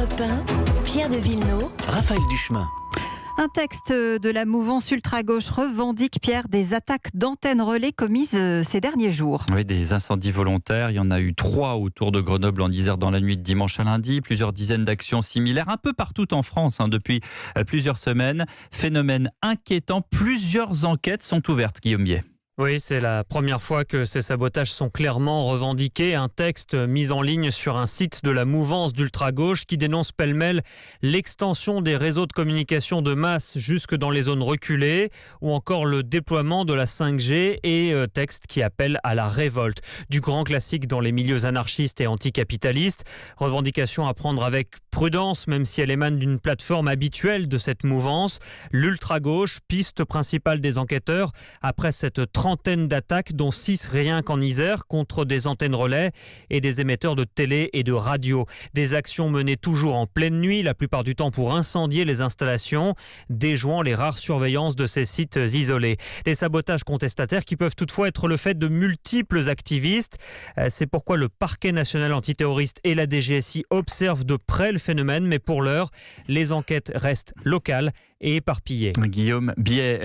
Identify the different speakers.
Speaker 1: Europe 1, Pierre de Villeneuve,
Speaker 2: Raphaël Duchemin.
Speaker 3: Un texte de la mouvance ultra-gauche revendique, Pierre, des attaques d'antennes relais commises ces derniers jours.
Speaker 4: Oui, des incendies volontaires. Il y en a eu 3 autour de Grenoble en Isère dans la nuit de dimanche à lundi. Plusieurs dizaines d'actions similaires un peu partout en France depuis plusieurs semaines. Phénomène inquiétant. Plusieurs enquêtes sont ouvertes, Guillaume Biet.
Speaker 5: Oui, c'est la première fois que ces sabotages sont clairement revendiqués. Un texte mis en ligne sur un site de la mouvance d'ultra-gauche qui dénonce pêle-mêle l'extension des réseaux de communication de masse jusque dans les zones reculées ou encore le déploiement de la 5G et texte qui appelle à la révolte. Du grand classique dans les milieux anarchistes et anticapitalistes. Revendication à prendre avec prudence, même si elle émane d'une plateforme habituelle de cette mouvance. L'ultra-gauche, piste principale des enquêteurs, après cette trentaine d'attaques, dont 6 rien qu'en Isère, contre des antennes relais et des émetteurs de télé et de radio. Des actions menées toujours en pleine nuit, la plupart du temps pour incendier les installations, déjouant les rares surveillances de ces sites isolés. Des sabotages contestataires qui peuvent toutefois être le fait de multiples activistes. C'est pourquoi le parquet national antiterroriste et la DGSI observent de près le phénomène, mais pour l'heure, les enquêtes restent locales et éparpillées.
Speaker 4: Guillaume Biet.